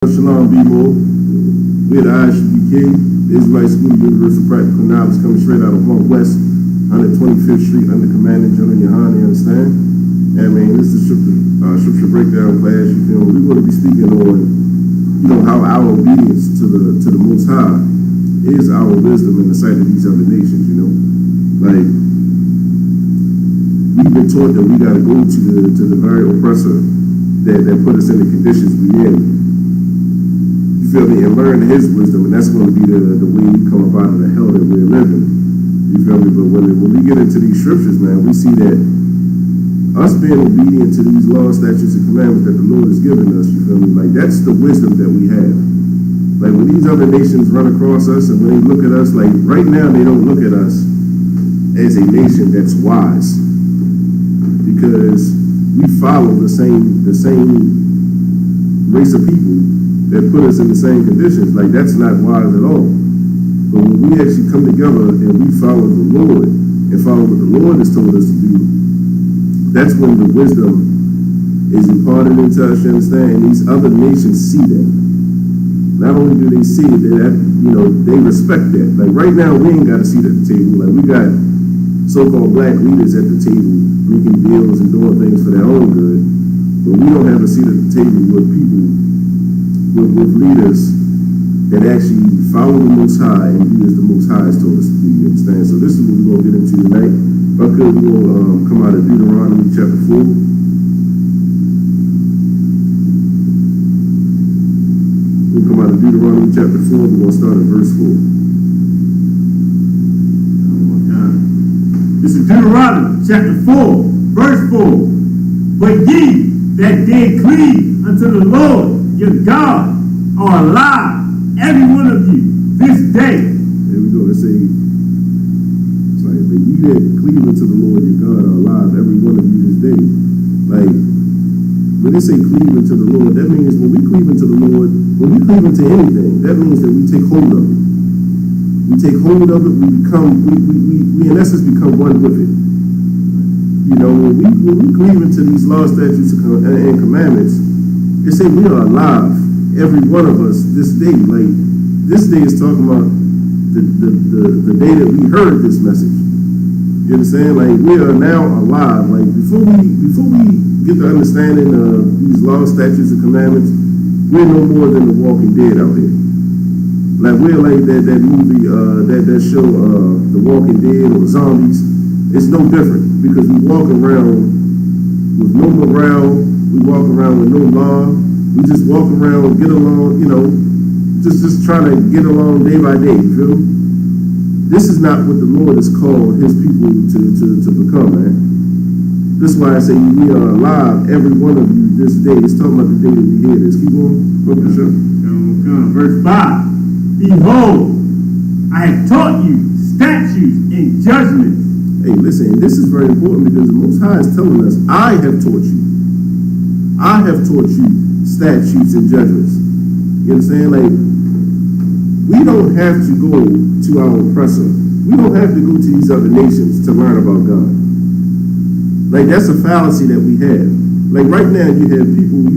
Shalom, Bmore. We're the ISUPK, the Israelite School of Universal Practical Knowledge, coming straight out of Mount West, 125th Street, under Commandant General Yohani, you understand? And I mean, this is scripture breakdown class. You feel me? We're going to be speaking on, how our obedience to the Most High is our wisdom in the sight of these other nations. Like we've been taught that we got to go to the very oppressor that put us in the conditions we're in. You feel me? And learn his wisdom, and that's going to be the way we come up out of the hell that we're living. You feel me? But when we get into these scriptures, man, we see that us being obedient to these laws, statutes, and commandments that the Lord has given us, you feel me? Like, that's the wisdom that we have. Like, when these other nations run across us and when they look at us, like, right now they don't look at us as a nation that's wise, because we follow the same race of people that put us in the same conditions. Like, that's not wise at all. But when we actually come together and we follow the Lord and follow what the Lord has told us to do, that's when the wisdom is imparted into us, you understand? And these other nations see that. Not only do they see it, they respect that. Like, right now, we ain't got a seat at the table. Like, we got so-called black leaders at the table making deals and doing things for their own good, but we don't have a seat at the table with people, with leaders that actually follow the Most High and do as the Most High has told us to do, you understand? So this is what we're going to get into tonight. If I could, we're going to come out of Deuteronomy chapter 4. We'll come out of Deuteronomy chapter 4, we're going to start at verse 4. This is Deuteronomy chapter 4, verse 4. But ye that did cleave unto the Lord your God are alive, every one of you, this day. There we go. Let's say, it's like, but ye that cleave unto the Lord your God are alive, every one of you this day. Like, when they say cleave unto the Lord, that means when we cleave unto the Lord, when we cleave into anything, that means that we take hold of it. We take hold of it, we in essence become one with it. When we cleave into these laws, statutes, and commandments, they say we are alive, every one of us, this day. Like, this day is talking about the day that we heard this message. You understand? Like, we are now alive. Like, before we get the understanding of these laws, statutes, and commandments, we're no more than the walking dead out here. Like, we're like that movie, that show, The Walking Dead or Zombies. It's no different, because we walk around with no morale, we walk around with no law, we just walk around, get along, just trying to get along day by day, you feel me? This is not what the Lord has called his people to become, man. That's why I say we are alive, every one of you this day. It's talking about the day that we hear this. Keep on, go for sure. Verse 5. Behold, I have taught you statutes and judgments. Hey, listen, this is very important, because the Most High is telling us, I have taught you. I have taught you statutes and judgments. You understand? Like, we don't have to go to our oppressor. We don't have to go to these other nations to learn about God. Like, that's a fallacy that we have. Like, right now, you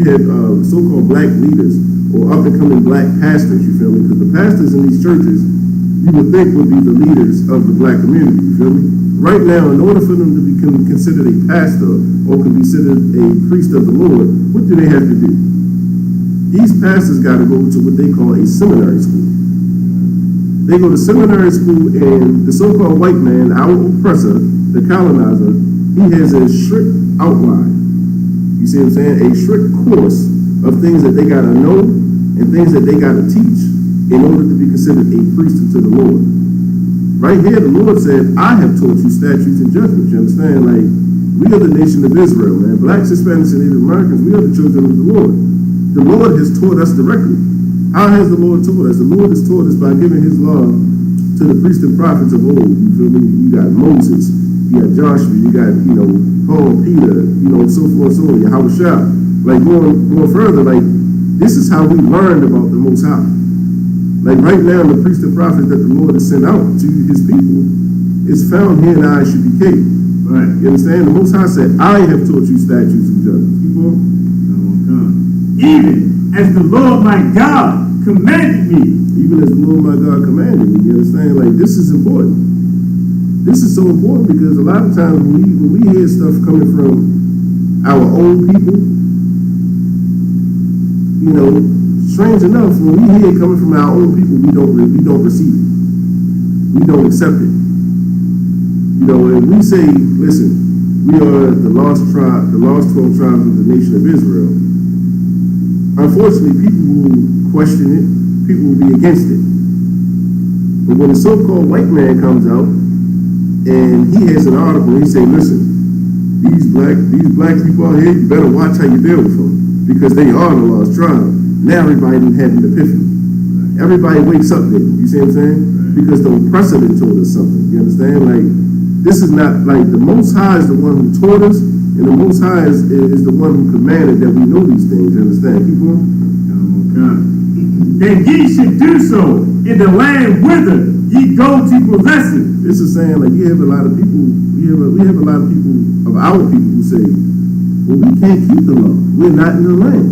have so-called black leaders or up-and-coming black pastors, you feel me? Because the pastors in these churches, you would think would be the leaders of the black community, you feel me? Right now, in order for them to become considered a pastor or considered a priest of the Lord, what do they have to do? These pastors got to go to what they call a seminary school. They go to seminary school, and the so-called white man, our oppressor, the colonizer, he has a strict outline. You see what I'm saying? A strict course of things that they got to know and things that they got to teach in order to be considered a priest unto the Lord. Right here, the Lord said, I have taught you statutes and judgments. You understand? Like, we are the nation of Israel, man. Blacks, Hispanics, and Native Americans, we are the children of the Lord. The Lord has taught us directly. How has the Lord taught us? The Lord has taught us by giving his law to the priests and prophets of old. You feel me? You got Moses, you got Joshua, you got, Paul, Peter, so forth, so on, Yahushua. Like, going further, like, this is how we learned about the Most High. Like, right now, the priest and prophet that the Lord has sent out to his people is found here in ISUPK. Right. You understand? The Most High said, I have taught you statutes and judgments. Keep on. Even as the Lord my God commanded me. Even as the Lord my God commanded me. You understand? Like, this is important. This is so important because a lot of times when we hear stuff coming from our own people, you know, strange enough, when we hear it coming from our own people, we don't receive it. We don't accept it. You know, and we say, listen, we are the lost 12 tribes of the nation of Israel. Unfortunately, people will question it. People will be against it. But when the so-called white man comes out and he has an article, he say, listen, these black people out here, you better watch how you deal with them because they are the lost tribe. Now everybody didn't have an epiphany. Everybody wakes up there. You see what I'm saying? Because the oppressor told us something. You understand? Like, this is not like the Most High is the one who taught us, and the Most High is the one who commanded that we know these things. You understand? Keep going. That ye should do so in the land whither ye go to possess it. This is saying, like, you have a lot of people, we have a lot of people of our people who say, well, we can't keep the law. We're not in the land.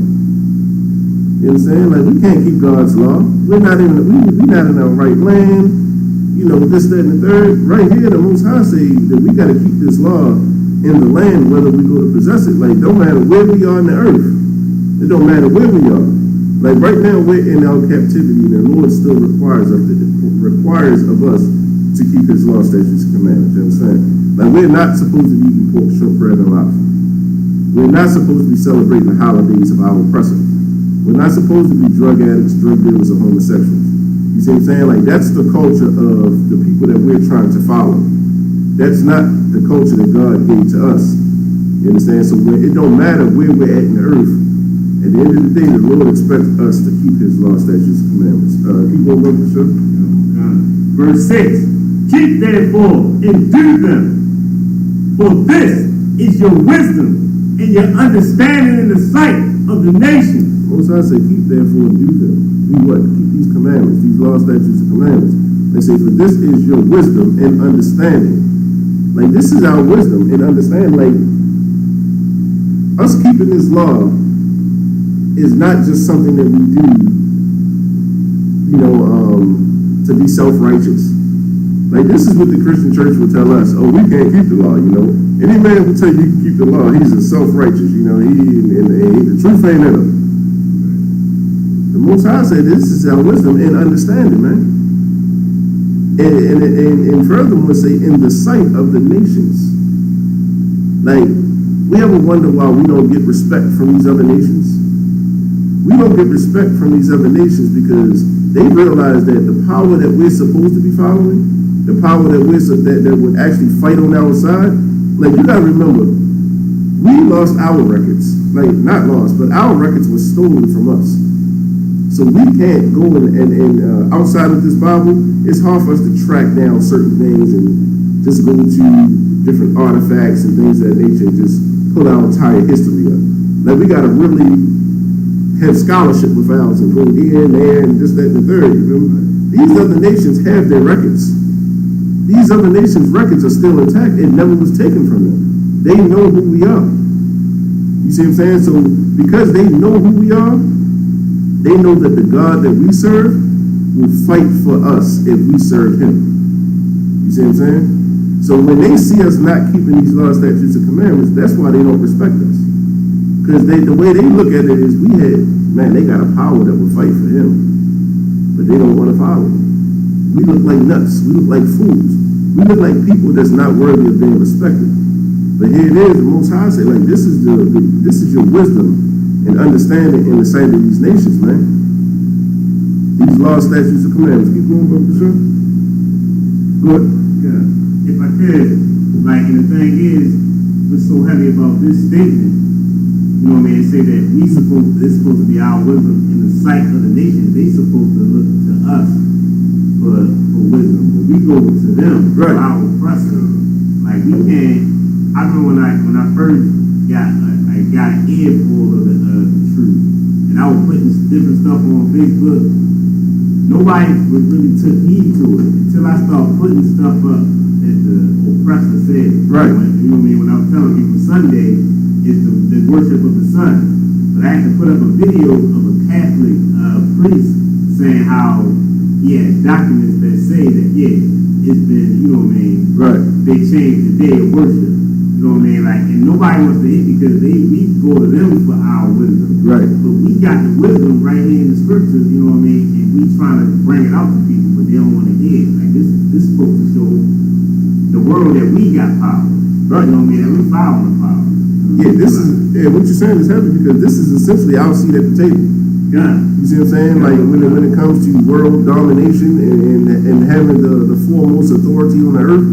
You know what I'm saying? Like, we can't keep God's law. We're not in our right land. You know, this, that, and the third. Right here, the Most High say that we got to keep this law in the land, whether we go to possess it. Like, don't matter where we are on the earth. It don't matter where we are. Like, right now, we're in our captivity, and the Lord still requires of us to keep His law, statutes, and commandments. You understand? Like, we're not supposed to be eating pork, shrimp, bread, and lobster. We're not supposed to be celebrating the holidays of our oppressor. We're not supposed to be drug addicts, drug dealers, or homosexuals. You see what I'm saying? Like, that's the culture of the people that we're trying to follow. That's not the culture that God gave to us. You understand? So it don't matter where we're at in the earth. At the end of the day, the Lord expects us to keep His law, statutes, and commandments. Keep on working, sir. Verse 6. Keep therefore and do them, for this is your wisdom and your understanding in the sight of the nation. Most I say, keep therefore and do them. Do what? Keep these commandments, these law, statutes, and commandments. They say, for this is your wisdom and understanding. Like, this is our wisdom and understanding. Like, us keeping this law is not just something that we do, you know, to be self-righteous. Like, this is what the Christian church will tell us. Oh, we can't keep the law, you know. Any man will tell you can keep the law. He's a self-righteous, you know. The truth ain't in him. The Most High said this is our wisdom and understanding, man. And furthermore say, in the sight of the nations. Like, we ever wonder why we don't get respect from these other nations? We don't get respect from these other nations because they realize that the power that we're supposed to be following, the power that that would actually fight on our side, like, you gotta remember, we lost our records. Like, not lost, but our records were stolen from us. So we can't go and outside of this Bible, it's hard for us to track down certain things and just go to different artifacts and things of that nature and just pull our entire history up. Like, we gotta really have scholarship with ours and go here and there and this, that, and the third. You feel me? These other nations have their records. These other nations' records are still intact. It never was taken from them. They know who we are. You see what I'm saying? So because they know who we are, they know that the God that we serve will fight for us if we serve Him. You see what I'm saying? So when they see us not keeping these laws, statutes, and commandments, that's why they don't respect us. Because the way they look at it is they got a power that will fight for Him. But they don't want to follow Him. We look like nuts. We look like fools. We look like people that's not worthy of being respected. But here it is, the Most High say, like, this is your wisdom and understanding in the sight of these nations, man. These laws, statutes, and commandments. Keep going, brother, for sure. Good. Yeah. If I could, like, and the thing is, we're so heavy about this statement. You know what I mean? They say that it's supposed to be our wisdom in the sight of the nation. They supposed to look to us for wisdom. But we go to them for our oppressor. Like, we can't. I remember when I first got an earful of the truth, and I was putting different stuff on Facebook. Nobody really took heed to it until I started putting stuff up that the oppressor said. Right. You know what I mean? When I was telling people Sunday is the worship of the sun. But I had to put up a video of a Catholic priest saying how he has documents that say that it's been, Right. they changed the day of worship. You know what I mean? Like, and nobody wants to hit because we go to them for our wisdom. Right. But we got the wisdom right here in the scriptures, you know what I mean? And we trying to bring it out to people, but they don't want to hear it. Like, this is supposed to show the world that we got power. Right. You know what I mean? That we following the power. Yeah, what you're saying is heavy because this is essentially our seat at the table. Yeah. You see what I'm saying? Like when it comes to world domination and having the foremost authority on the earth,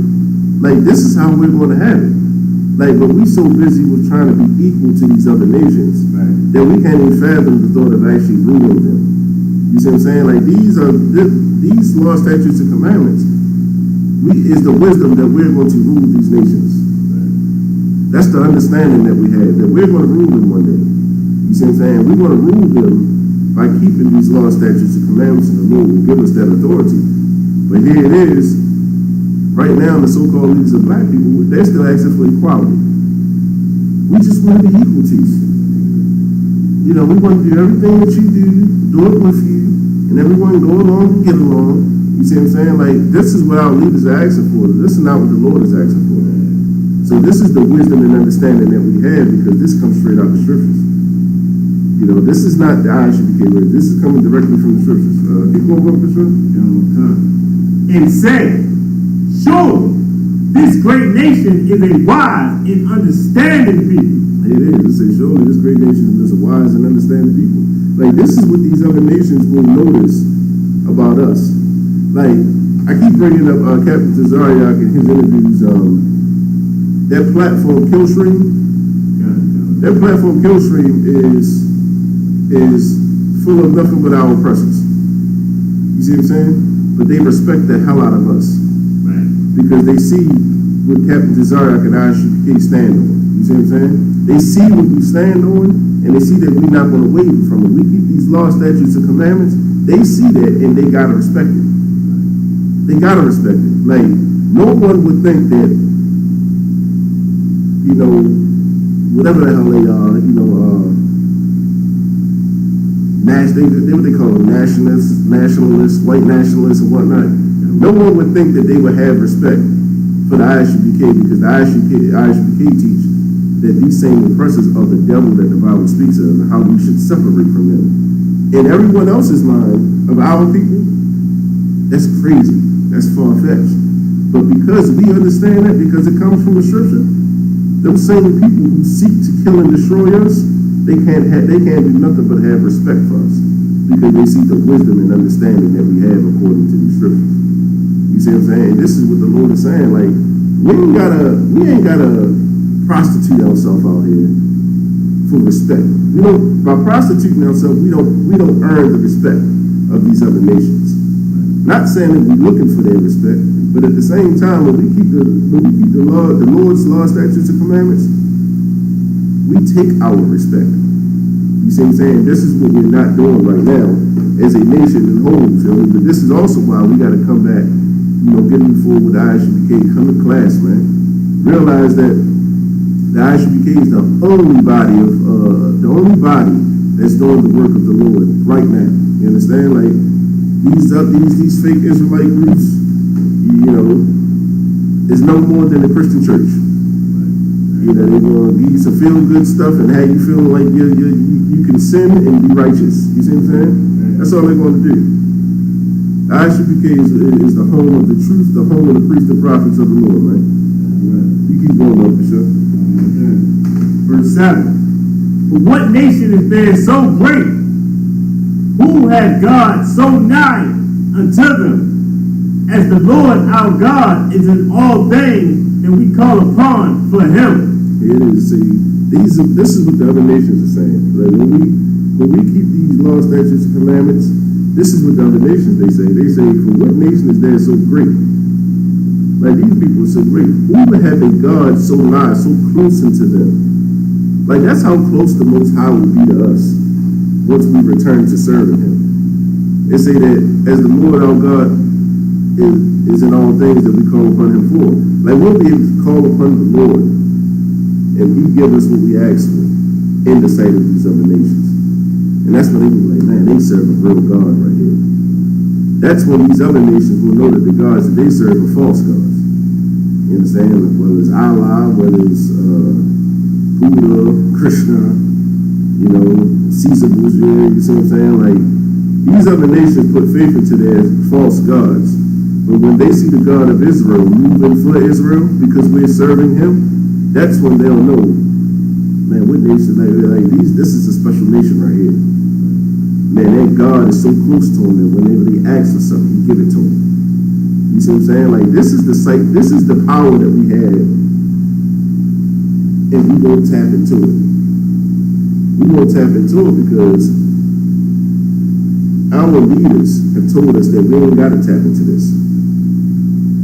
like this is how we're going to have it. Like, but we so busy with trying to be equal to these other nations that we can't even fathom the thought of actually ruling them. You see what I'm saying? Like these laws, statutes, and commandments is the wisdom that we're going to rule these nations. That's the understanding that we have, that we're going to rule them one day. You see what I'm saying? We're going to rule them by keeping these laws, statutes, and commandments, and the Lord will give us that authority. But here it is, right now, the so-called leaders of black people, they're still asking for equality. We just want to be equal to you. You know, we want to do everything that you do it with you, and everyone go along and get along. You see what I'm saying? Like, this is what our leaders are asking for. This is not what the Lord is asking for. So this is the wisdom and understanding that we have because this comes straight out of the scriptures. You know, this is not the ISUPK word. This is coming directly from the scriptures. Keep going, Brother Bishop. And say, sure, this great nation is a wise and understanding people. It is. It says, surely this great nation is a wise and understanding people. Like, this is what these other nations will notice about us. Like, I keep bringing up Captain Tazariak in his interviews, that platform Killstream. That platform Killstream is full of nothing but our oppressors. You see what I'm saying? But they respect the hell out of us. Right. Because they see what Captain Tazariak and ISUPK stand on. You see what I'm saying? They see what we stand on, and they see that we're not going to waver from it. We keep these laws, statutes, and commandments. They see that, and they got to respect it. They got to respect it. Like, no one would think that, you know, whatever the hell they are, you know, what they call them, nationalists, white nationalists and whatnot. No one would think that they would have respect for the ISUPK because the ISUPK teach that these same oppressors are the devil that the Bible speaks of and how we should separate from them. In everyone else's mind of our people, that's crazy. That's far-fetched. But because we understand that, because it comes from the scripture, those same people who seek to kill and destroy us, they can't do nothing but have respect for us because they see the wisdom and understanding that we have according to the scriptures. You see what I'm saying? This is what the Lord is saying. Like, we ain't gotta prostitute ourselves out here for respect. We don't, by prostituting ourselves, we don't earn the respect of these other nations. Not saying that we're looking for their respect, but at the same time, when we keep the Lord's law, statutes, and commandments, we take our respect. You see what I'm saying? This is what we're not doing right now as a nation in whole, feel me? But this is also why we got to come back, you know, get forward with the ISUPK, come to class, man. Realize that the ISUPK is the only body that's doing the work of the Lord right now. You understand? Like, these fake Israelite groups, you know, is no more than the Christian church. You know, they're going to give you some feel-good stuff and have you feeling like you can sin and be righteous. You see what I'm saying? That's all they're going to do. The ISUPK is the home of the truth, the home of the priests and prophets of the Lord, man. You keep going up, Bishop. Verse 7. But what nation is there so great? Who has God so nigh unto them, as the Lord our God is in all things that we call upon for him? Here it is. See, this is what the other nations are saying. Like when we keep these laws, statutes, and commandments, this is what the other nations they say. They say, for what nation is there so great? Like these people are so great. Who would have a God so nigh, so close unto them? Like that's how close the Most High will be to us once we return to serving him. They say that as the Lord our God is in all things that we call upon him for. Like we'll be able to call upon the Lord and he give us what we ask for in the sight of these other nations. And that's when they be like, man, they serve a real God right here. That's when these other nations will know that the gods that they serve are false gods. You understand? Whether it's Allah, whether it's Buddha, Krishna, you know, Caesar Borgia, you see what I'm saying? Like, these other nations put faith into their false gods. But when they see the God of Israel moving for Israel because we're serving him, that's when they'll know, man, what nation, like these, this is a special nation right here. Man, that God is so close to him that whenever they ask for something, he give it to him. You see what I'm saying? Like, this is the sight, this is the power that we have, and we won't tap into it. We won't tap into it because our leaders have told us that we ain't got to tap into this.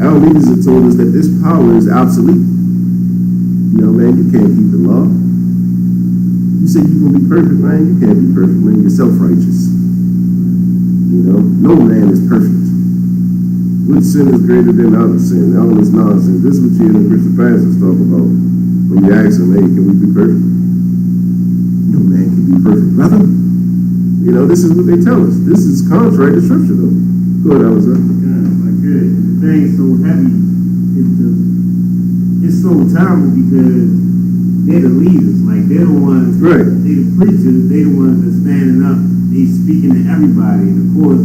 Our leaders have told us that this power is obsolete. You know, man, you can't keep the law. You say you're going to be perfect, man. You can't be perfect, man. You're self-righteous. You know, no man is perfect. Which sin is greater than other sin? All this nonsense. This is what you hear the Christian pastors talk about when you ask them, hey, can we be perfect? No man can be perfect, brother. You know, this is what they tell us. This is contrary to Scripture, though. Go ahead, Alistair. Good. The thing's so heavy. It's so terrible because they're the leaders. Like, they're the ones, right. They're the preachers. They're the ones that's standing up. They speaking to everybody. And, of course,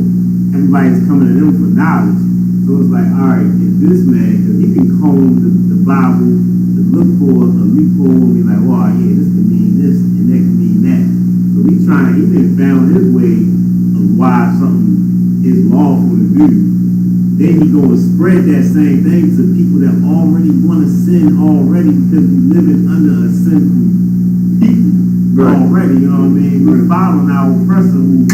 everybody's coming to them for knowledge. So it's like, all right, if this man, because he can comb the Bible to look for a loophole and be like, well, yeah, this can mean this and that can mean that. So he's trying, he done found his way of why something is lawful to do. Then he going to spread that same thing to people that already want to sin already because we living under a sinful people already, you know what I mean? We're following our oppressor who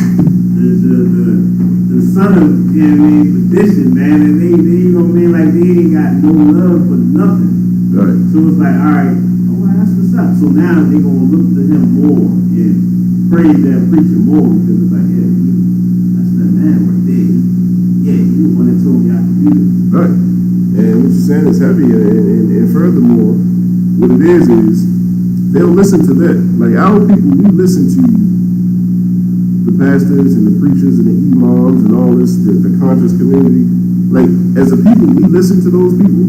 the son of, you know what I mean, perdition, man, and they you know what I mean, like they ain't got no love for nothing. Right. So it's like, all right, oh, that's what's up. So now they gonna look to him more and praise that preacher more because it's like, yeah, that's that man right there. Yeah, he the one that told me I could do this. Right. And what you're saying is heavy, and furthermore, what it is they'll listen to that. Like our people, we listen to the pastors and the preachers and the imams and all this, the conscious community. Like, as a people, we listen to those people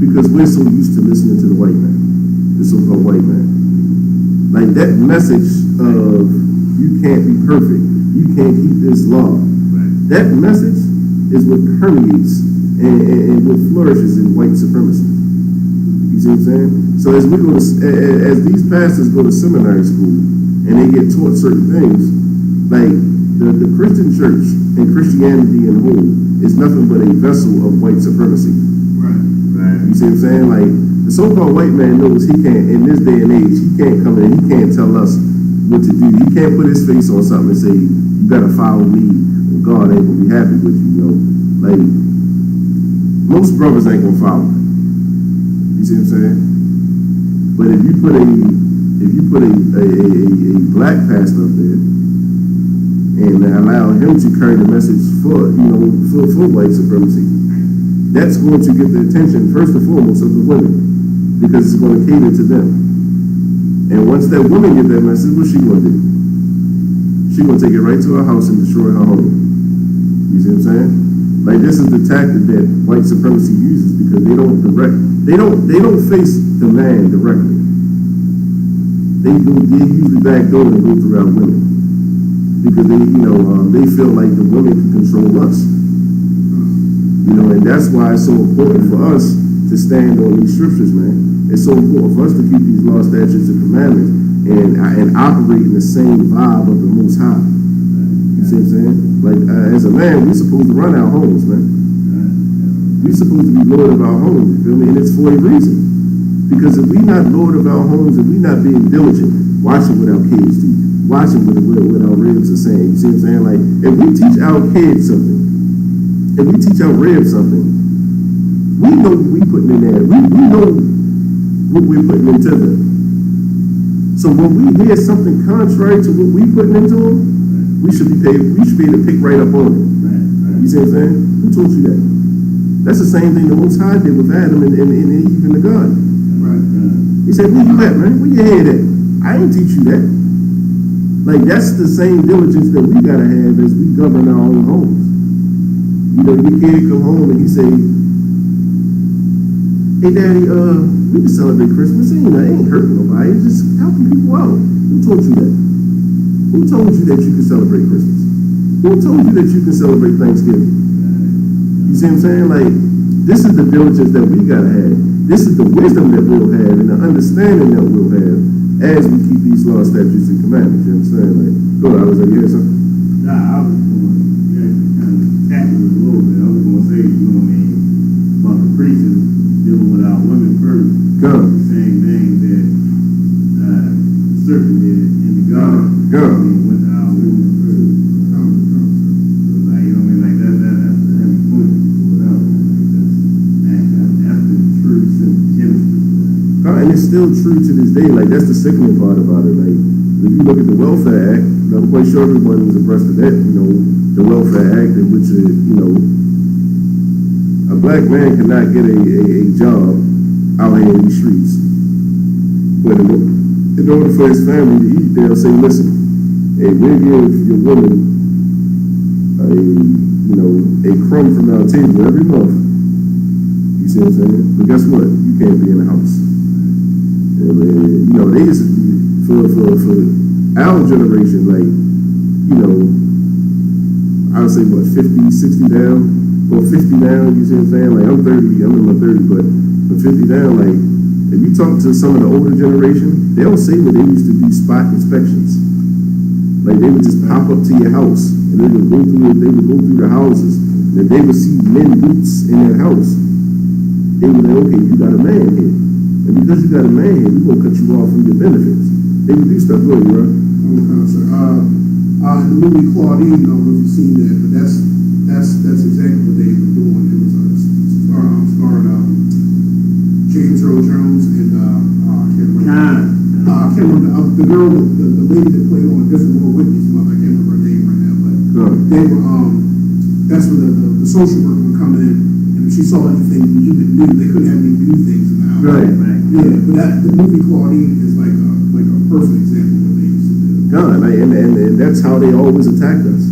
because we're so used to listening to the white man, the so-called white man. Like, that message of you can't be perfect, you can't keep this law, that message is what permeates and what flourishes in white supremacy. You see what I'm saying? So as these pastors go to seminary school and they get taught certain things, like the Christian church and Christianity in whole is nothing but a vessel of white supremacy. Right. You see what I'm saying? Like, the so-called white man knows he can't, in this day and age, he can't come in, he can't tell us what to do. He can't put his face on something and say, you better follow me, or God ain't gonna be happy with you, you know? Like, most brothers ain't gonna follow. You see what I'm saying? But if you put a black pastor up there and allow him to carry the message for white supremacy, that's going to get the attention first and foremost of the women, because it's going to cater to them. And once that woman get that message, what's she going to do? She's going to take it right to her house and destroy her home. You see what I'm saying? Like, this is the tactic that white supremacy uses because they don't face the man directly. They usually backdoor and go through our women because they feel like the women can control us. You know, and that's why it's so important for us to stand on these scriptures, man. It's so important for us to keep these laws, statutes, and commandments and operate in the same vibe of the Most High. You see what I'm saying? Like, as a man, we're supposed to run our homes, man. We're supposed to be Lord of our homes, you feel me? And it's for a reason. Because if we're not Lord of our homes and we're not being diligent, watching what our kids do, watching what our ribs are saying, you see what I'm saying? Like, if we teach our kids something, if we teach our ribs something, we know what we're putting in there. We know what we're putting into them. So when we hear something contrary to what we're putting into them, we should be able to pick right up on it. You see what I'm saying? Who told you that? That's the same thing the Most High did with Adam and Eve in the garden. He said, where you at, man? Where your head at? I ain't teach you that. Like, that's the same diligence that we gotta have as we govern our own homes. You know, your kid come home and he say, hey daddy, we can celebrate Christmas. It ain't hurting nobody, it's just helping people out. Who told you that? Who told you that you can celebrate Christmas? Who told you that you can celebrate Thanksgiving? You see what I'm saying? Like, this is the diligence that we gotta have. This is the wisdom that we'll have and the understanding that we'll have as we keep these laws, statutes, and commandments. You understand? Like, go ahead, I was like, you hear something? Nah, I was going, kind of tackle it a little bit. I was going to say, you know what I mean, about the preachers dealing with our women first. Go. The same thing that the serpent did in the garden. Go. I mean, with our women first. So, like, you know what I mean? Like, that's a heavy point to pull it out. Like, that's been true since Genesis. And it's still true to this day. Like, that's the sickening part about it. Like, if you look at the Welfare Act, I'm quite sure everyone was abreast of that. You know, the Welfare Act, in which you know, a black man cannot get a job out here in these streets. But in order for his family to eat, they'll say, listen, hey, we'll give your woman a crumb from our table every month. You see what I'm saying? But guess what? You can't be in the house. You know, they used to be, for our generation, like, you know, I would say, what, 50, 60 down? Well, 50 down, you see what I'm saying? Like, I'm 30, I'm in my 30s, but from 50 down, like, if you talk to some of the older generation, they'll say that they used to do spot inspections. Like, they would just pop up to your house, and they would go through the houses, and they would see men boots in that house. They would say, okay, you got a man here. And because you got a man here, we're going to cut you off from your benefits. They would do stuff. Go ahead, bro. Okay, sir. In the movie Claudine, I don't know if you've seen that, but that's exactly what they were doing. It was starring James Earl Jones and I can't remember the girl, the lady that played on A Different World Whitney's mother. I can't remember her name right now, but they were that's where the social worker would come in, and if she saw anything we even knew, they couldn't have any new things in the house. Right. Yeah, but the movie Claudine is like a perfect example of what they used to do. God, like, and that's how they always attacked us.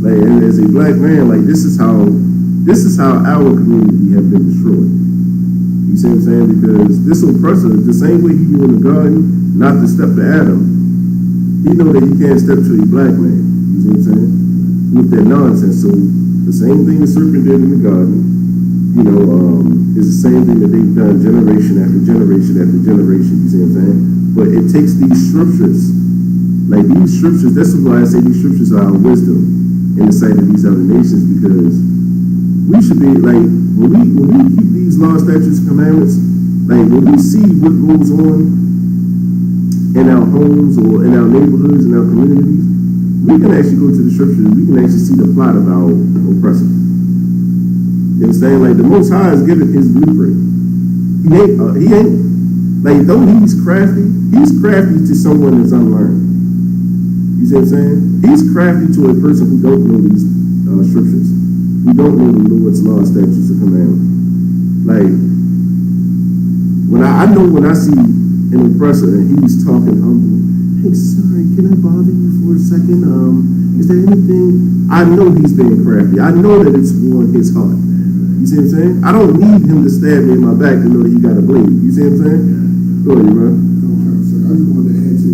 Like, and as a black man, like, this is how our community have been destroyed. You see what I'm saying? Because this oppressor, the same way he knew in the garden not to step to Adam, he know that he can't step to a black man. You see what I'm saying? With that nonsense. So the same thing the serpent did in the garden, you know, is the same thing that they've done generation after generation after generation. You see what I'm saying? But it takes these scriptures, like these scriptures. That's why I say these scriptures are our wisdom in the sight of these other nations, because we should be like, when we keep these laws, statutes, and commandments, like when we see what goes on in our homes or in our neighborhoods, in our communities, we can actually go to the scriptures. We can actually see the plot of our oppressor. You understand? Like, the Most High is giving his blueprint. He ain't like, though he's crafty to someone that's unlearned. You see what I'm saying? He's crafty to a person who don't know these scriptures. We don't know the Lord's law, statutes, and commandments. Like, when I see an oppressor and he's talking humble, hey, sorry, can I bother you for a second? Is there anything? I know he's being crafty. I know that it's on his heart. You see what I'm saying? I don't need him to stab me in my back to know that he got a blade. You see what I'm saying? Go ahead, bro. Okay, sir. I just wanted to add to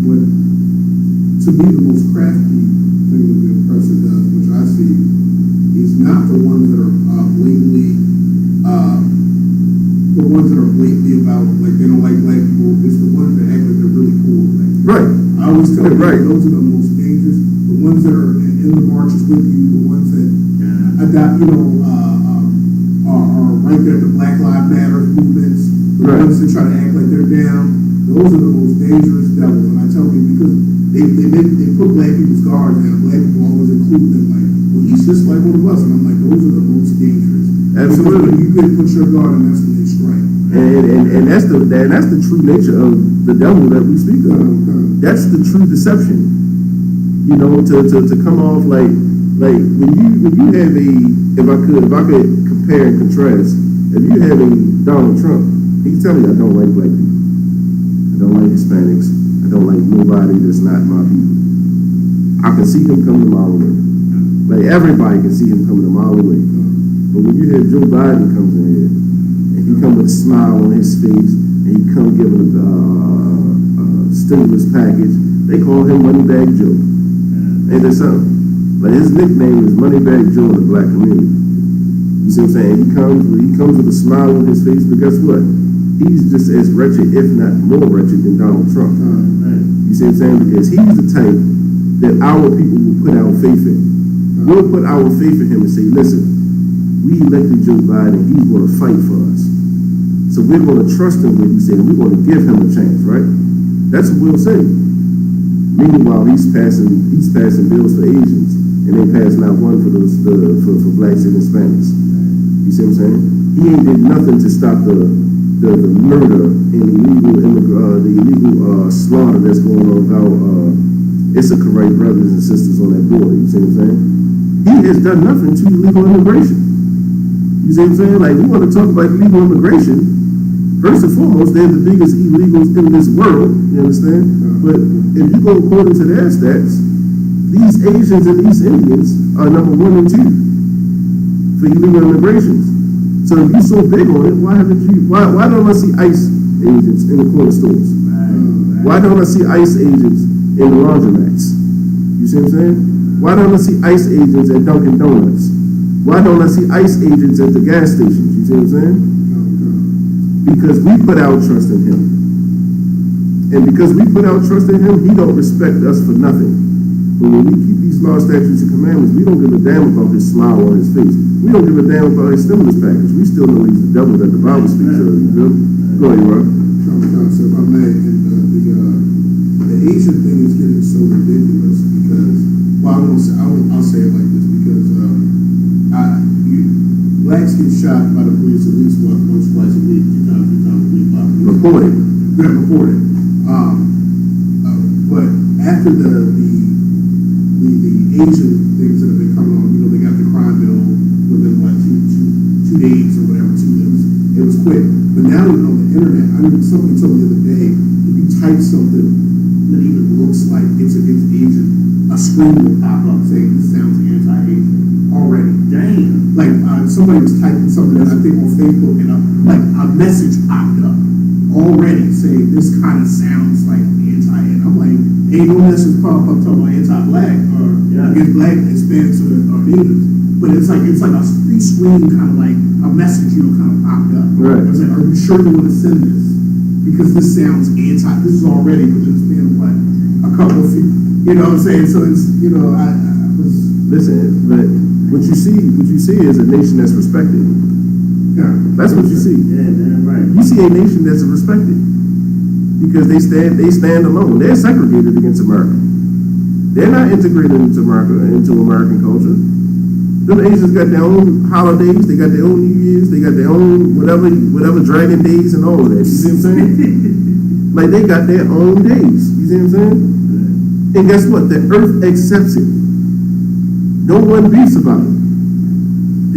what to me the most crafty thing that the oppressor does, which I see, is not the ones that are blatantly about, like, they don't like black people. It's the ones that act like they're really cool with black people. Right. I always tell people right. Those are the most dangerous. The ones that are in the marches with you, the ones that are right there at the Black Lives Matter movements, the ones that try to act like they're down. Those are the most dangerous devils. And I tell people, because they put black people's guards down. Black people always include them, like, well, he's just like one of us. And I'm like, those are the most dangerous. Absolutely. You could put your guard, and that's when they strike. And that's the true nature of the devil that we speak of. That's the true deception. You know, to come off like when you have if I could compare and contrast, if you have a Donald Trump, he can tell you, I don't like black people, I don't like Hispanics, I I don't like nobody that's not my people. I can see him coming a mile away. Like everybody can see him coming a mile away. But when you hear Joe Biden comes in here, and he come with a smile on his face, and he come giving a stimulus package, they call him Moneybag Joe. Ain't that something? Like his nickname is Moneybag Joe in the black community. You see what I'm saying? He comes with a smile on his face, but guess what? He's just as wretched, if not more wretched, than Donald Trump. You see what I'm saying? Because he's the type that our people will put our faith in. We'll put our faith in him and say, listen, we elected Joe Biden, he's going to fight for us. So we're going to trust him when he said, we're going to give him a chance, right? That's what we'll say. Meanwhile, he's passing bills for Asians, and they passing out one for blacks and Hispanics. You see what I'm saying? He ain't did nothing to stop the murder and the illegal slaughter that's going on with our ISUPK brothers and sisters on that border. You see what I'm saying? He has done nothing to illegal immigration. You see what I'm saying? Like, we want to talk about illegal immigration. First and foremost, they're the biggest illegals in this world. You understand? But if you go according to their stats, these Asians and these Indians are number 1 and 2 for illegal immigration. So if you're so big on it, why don't I see ICE agents in the corner stores? Why don't I see ICE agents in the laundromats? You see what I'm saying? Why don't I see ICE agents at Dunkin' Donuts? Why don't I see ICE agents at the gas stations? You see what I'm saying? Because we put our trust in him. And because we put our trust in him, he don't respect us for nothing. But when we keep these laws, statutes, and commandments, we don't give a damn about his smile on his face. We don't give a damn about his stimulus package. We still know he's the devil that the Bible speaks of. You know? Go ahead, Rob. So if I may, and the Asian thing is getting so ridiculous because, well, I'll say it like this because blacks get shot by the police at least once, twice a week, 2 times a week. Reported. Yeah, reported. But after the Asian things that have been coming on, they got the crime bill within two days or whatever. It was quick. But now on the internet, somebody told me the other day, if you type something that even looks like it's against Asian, a screen will pop up saying this sounds anti-Asian already. Damn. Like somebody was typing something that I think on Facebook, and a message popped up already saying this kind of sounds like anti, and I'm like, ain't no message pop up talking about anti-black or against black, Hispanics or natives, but it's like a free screen kind of like a message, kind of popped up. Right. I was like, are you sure you want to send this? Because this sounds anti. This is already within the span of a couple of feet. You know what I'm saying? So it's I was listen, but what you see is a nation that's respected. yeah. That's what you see. Yeah, damn right. You see a nation that's respected because they stand alone. They're segregated against America. They're not integrated into American culture. Them Asians got their own holidays. They got their own New Year's. They got their own whatever Dragon Days and all of that. You see what I'm saying? Like they got their own days. You see what I'm saying? And guess what? The earth accepts it. No one beefs about it.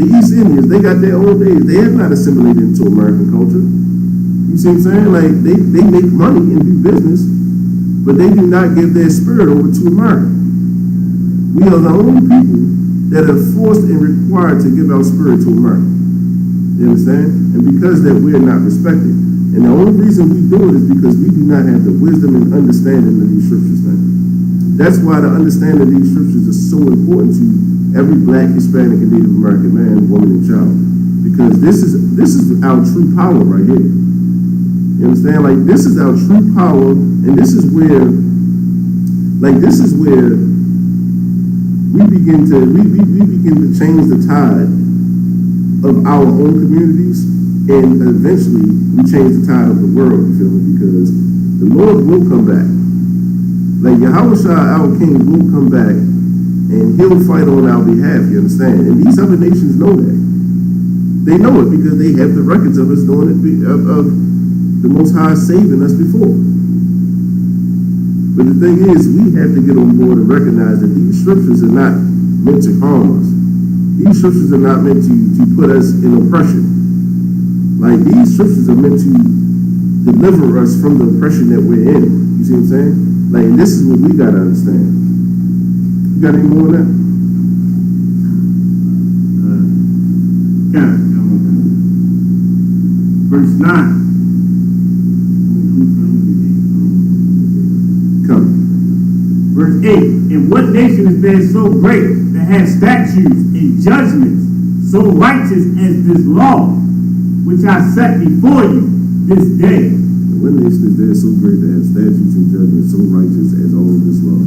The East Indians, they got their own days. They have not assimilated into American culture. You see what I'm saying? Like they make money and do business, but they do not give their spirit over to America. We are the only people that are forced and required to give our spirit to America. You understand? And because that we're not respected. And the only reason we do it is because we do not have the wisdom and understanding of these scriptures, man. That's why the understanding of these scriptures is so important to every black, Hispanic, and Native American man, woman, and child. Because this is our true power right here. You understand? Like this is our true power, and this is where we begin to change the tide of our own communities, and eventually we change the tide of the world. You feel me? Because the Lord will come back. Like Yahushua, our King, will come back, and He'll fight on our behalf. You understand? And these other nations know that. They know it because they have the records of us doing it, of the Most High saving us before. But the thing is, we have to get on board and recognize that these scriptures are not meant to harm us. These scriptures are not meant to put us in oppression. Like these scriptures are meant to deliver us from the oppression that we're in. You see see what I'm saying? Like, and this is what we gotta understand. You got any more on that? Verse 9. Come. Verse 8. And what nation is there so great that has statutes and judgments so righteous as this law, which I set before you this day? What nation is there so great that has statutes and judgments so righteous as all of this law?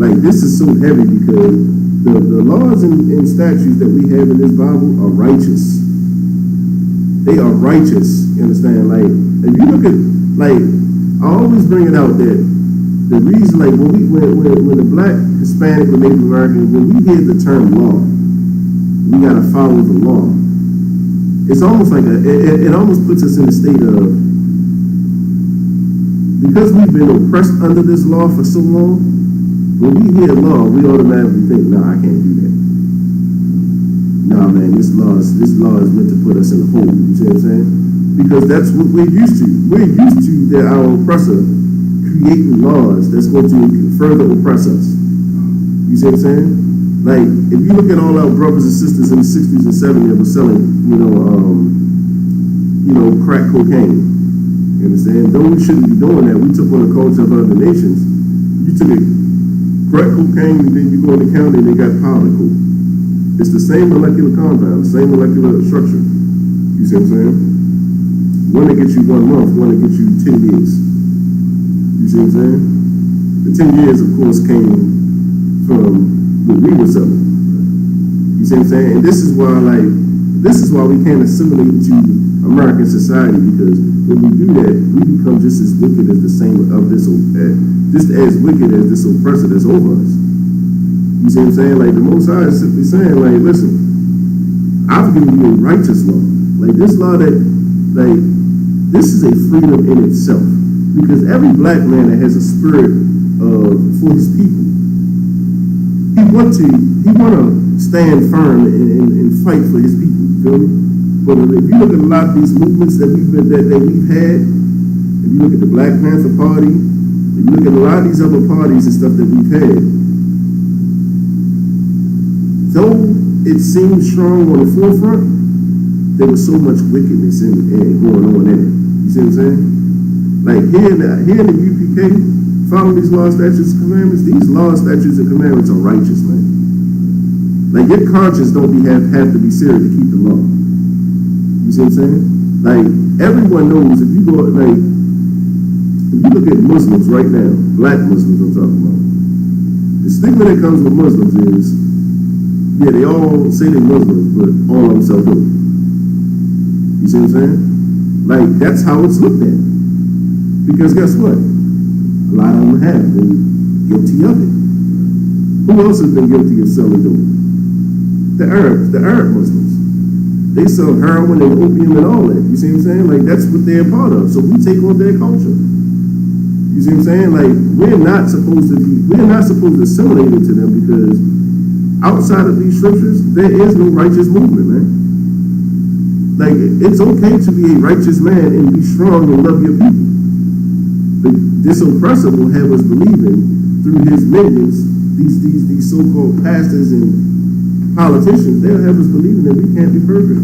Like, this is so heavy because the laws and statutes that we have in this Bible are righteous. They are righteous, you understand? Like, if you look at, like, I always bring it out that the reason, like, when the Black, Hispanic, or Native American, when we hear the term law, we gotta follow the law. It's almost like it almost puts us in a state of, because we've been oppressed under this law for so long, when we hear law, we automatically think, nah, I can't do that. Nah, man, this law is meant to put us in a hole. You see what I'm saying? Because that's what we're used to. We're used to that our oppressor creating laws that's going to further oppress us. You see what I'm saying? Like, if you look at all our brothers and sisters in the 60s and 70s that were selling, crack cocaine. You understand? Though we shouldn't be doing that, we took on the culture of other nations. You took it, crack cocaine, and then you go in the county and they got powder coke. It's the same molecular compound, same molecular structure. You see what I'm saying? One that gets you 1 month, one that gets you 10 years. You see what I'm saying? The 10 years, of course, came from what we were selling. You see what I'm saying? And this is why we can't assimilate to American society, because when we do that, we become just as wicked as just as wicked as this oppressor that's over us. You see what I'm saying? Like, the Most High is simply saying, like, listen, I've given you a righteous law. Like, this law this is a freedom in itself. Because every black man that has a spirit for his people, he want to stand firm and fight for his people. You feel me? But if you look at a lot of these movements that we've had, if you look at the Black Panther Party, if you look at a lot of these other parties and stuff that we've had, though it seemed strong on the forefront, there was so much wickedness in going on in it. You see what I'm saying? Like, here in the UPK, following these laws, statutes, and commandments, these laws, statutes, and commandments are righteous, man. Like, your conscience don't have to be serious to keep the law. You see what I'm saying? Like, everyone knows if you look at Muslims right now, black Muslims I'm talking about, the stigma that comes with Muslims is, yeah, they all say they're Muslims, but all of them sell dope. You see what I'm saying? Like, that's how it's looked at. Because guess what? A lot of them have been guilty of it. Who else has been guilty of selling dope? The Arab Muslims. They sell heroin and opium and all that. You see what I'm saying? Like, that's what they're a part of. So we take on their culture. You see what I'm saying? Like, we're not supposed to assimilate it to them, because outside of these scriptures, there is no righteous movement, man. Like, it's okay to be a righteous man and be strong and love your people. But this oppressor will have us believing through his minions, these so-called pastors and politicians, they'll have us believing that we can't be perfect.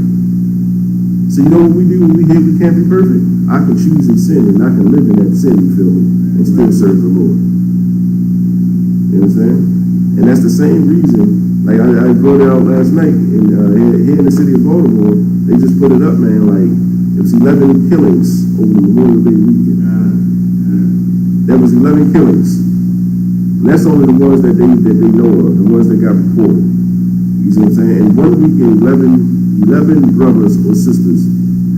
So you know what we do when we hear we can't be perfect? I can choose in sin and I can live in that sin, you feel me, and still serve the Lord. You know what I'm saying? And that's the same reason. Like, I brought it out last night, and here in the city of Baltimore, they just put it up, man. Like, it was 11 killings over the Memorial Day weekend. There was 11 killings. And that's only the ones that they know of, the ones that got reported. You see what I'm saying? And one weekend, 11 brothers or sisters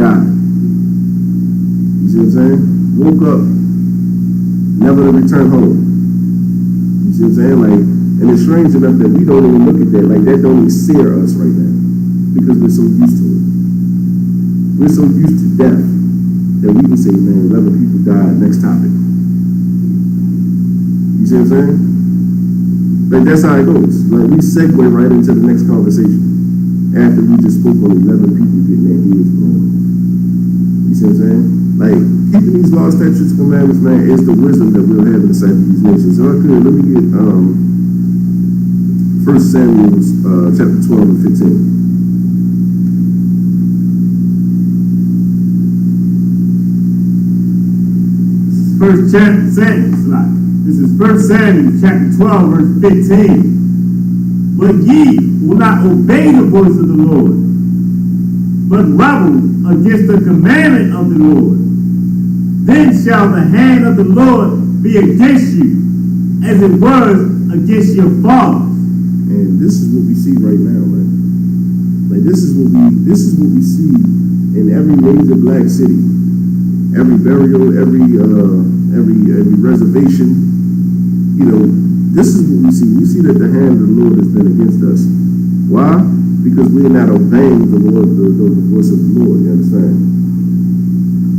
died. You see what I'm saying? Woke up, never to return home. You see what I'm saying? Like, and it's strange enough that we don't even look at that. Like, that don't even sear us right now, because we're so used to it. We're so used to death that we can say, man, 11 people died, next topic. You see what I'm saying? Like, that's how it goes. Like, we segue right into the next conversation after we just spoke on 11 people getting their heads blown. You see what I'm saying? Like, keeping these laws, statutes, and commandments, man, is the wisdom that we'll have in the sight of these nations. So I could, let me get 1 Samuel chapter 12 and 15. First chapter Samuel, this is 1 Samuel chapter 12 verse 15. But ye will not obey the voice of the Lord, but rebel against the commandment of the Lord. Then shall the hand of the Lord be against you, as it was against your fathers. And this is what we see right now, man. Like this is what we see in every major black city. Every burial, every reservation, you know, this is what we see. We see that the hand of the Lord has been against us. Why? Because we're not obeying the Lord, the voice of the Lord. You understand?